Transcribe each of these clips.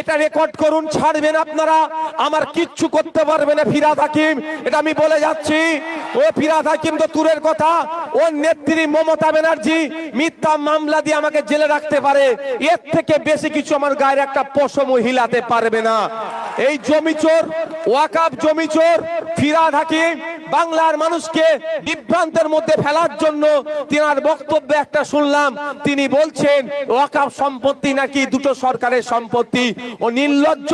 এটা রেকর্ড করুন, ছাড়বেন আপনারা, আমার কিচ্ছু করতে পারবে না ফিরহাদ হাকিম, এটা আমি বলে যাচ্ছি। ও ফিরহাদ হাকিম তো দূরের কথা, ওর নেত্রী মমতা ব্যানার্জি মিথ্যা মামলা দিয়ে আমাকে জেলে রাখতে পারে, এর থেকে বেশি কিছু আমার গায়ের একটা পশম হিলাতে পারবে না। এই জমিচোর, ওয়াকাফ জমিচোর ফিরহাদ হাকিম বাংলার মানুষকে বিভ্রান্তের মধ্যে ফেলার জন্য তিনার বক্তব্যে একটা শুনলাম, তিনি বলছেন ওয়াকাফ সম্পত্তি নাকি দুটো সরকারের সম্পত্তি। ও নির্লজ্জ,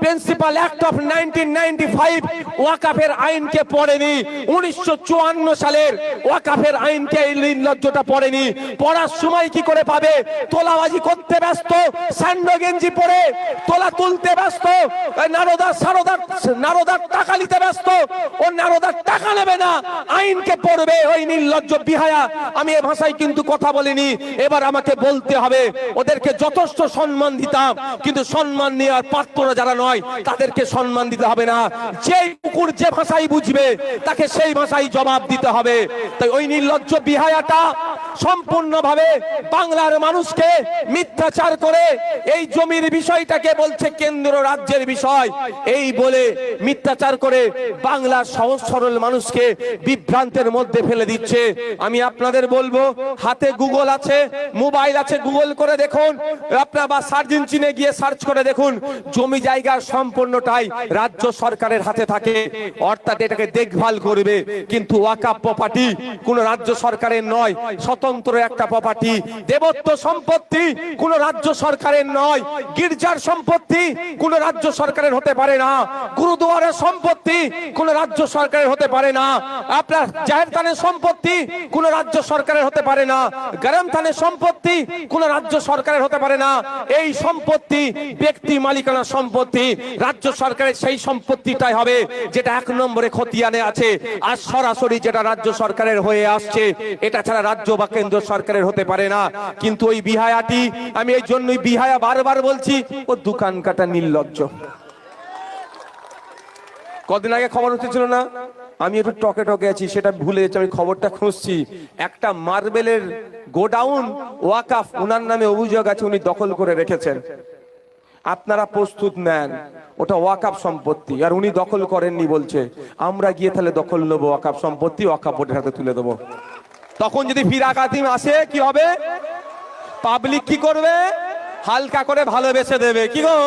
প্রিন্সিপাল অ্যাক্ট অফ 1995 ওয়াকাফের আইনকে পড়েনি, 1954 সালের ওয়াকাফের আইনকে এই নির্লজ্জটা পড়েনি। পড়ার সময় কি করে পাবে? তোলাবাজি করতে ব্যস্ত, স্যান্ডো গেঞ্জি পরে তোলা তুলতে ব্যস্ত, নারদার টাকা নিতে ব্যস্ত। ও নারদার টাকা নেবে না, আইনকে পড়বে ওই নির্লজ্জ বিহায়া। আমি এ ভাষায় কিন্তু কথা বলিনি, এবার আমাকে বলতে হবে। ওদেরকে যথেষ্ট সম্মান দিতাম, কিন্তু সম্মান নেওয়ার পাত্ররা যারা নয় তাদেরকে সম্মান দিতে হবে না। যে কুকুর যে ভাষাই বুঝবে তাকে সেই ভাষাই জবাব দিতে হবে। তাই ওই নির্লজ্জ বিহায়াটা সম্পূর্ণভাবে বাংলার মানুষকে মিথ্যাচার করে এই জমির বিষয়টাকে বলছে কেন্দ্র রাজ্যের বিষয়, এই বলে মিথ্যাচার করে বাংলার সহজ সরল মানুষকে বিভ্রান্তের মধ্যে ফেলে দিচ্ছে। আমি আপনাদের বলবো, হাতে গুগল আছে, মোবাইল আছে, গুগল করে দেখুন আপনার, বা সার্চ ইঞ্জিনে গিয়ে সার্চ করে দেখুন, জমি জায়গার সম্পূর্ণটাই রাজ্য সরকারের হাতে থাকে, অর্থাৎ এটাকে দেখভাল করবে। কিন্তু ওয়াকাফ প্রপার্টি কোন রাজ্য সরকারের নয়, স্বতন্ত্র একটা প্রপার্টি। দেবত্ব সম্পত্তি কোন রাজ্য সরকারের নয়, গির্জার সম্পত্তি কোন রাজ্য সরকারের হতে পারে না, গুরুদুয়ারের সম্পত্তি কোন রাজ্য সরকারের হতে পারে না, আপনার জাহের থানের সম্পত্তি কোন রাজ্য সরকারের হতে পারে না, গরম থানের সম্পত্তি কোন রাজ্য সরকারের হতে পারে না। এই সম্পত্তি ব্যক্তি মালিকানা সম্পত্তি, রাজ্য সরকারের সেই সম্পত্তিটাই হবে যেটা এক নম্বরে খতিয়ানে আছে, আর সরাসরি যেটা রাজ্য সরকারের হয়ে আসছে, এটা ছাড়া রাজ্য বা কেন্দ্র সরকারের হতে পারে না। কিন্তু ওই বিহায়াটি, আমি এই জন্যই বিহায়া বারবার বলছি, ও দোকান কাটা নির্লজ্জ। কদিন আগে খবর হচ্ছিল না, আমি একটু টকে টকে আছি, সেটা ভুলে যাচ্ছি, আমি খবরটা খুঁজছি। একটা মার্বেলের গোডাউন ওয়াকাফ ওনার নামে অভিযোগ আছে, উনি দখল করে রেখেছেন। আপনারা প্রস্তুত নেন, ওটা ওয়াকাফ সম্পত্তি, আর উনি দখল করেননি বলছে। আমরা গিয়ে তাহলে দখল নেবো ওয়াকাফ সম্পত্তি, ওয়াকাফ বোর্ডের হাতে তুলে দেবো। তখন যদি ফিরহাদ হাকিম আসে কি হবে? পাবলিক কি করবে? হালকা করে ভালোবেসে দেবে। কি গো,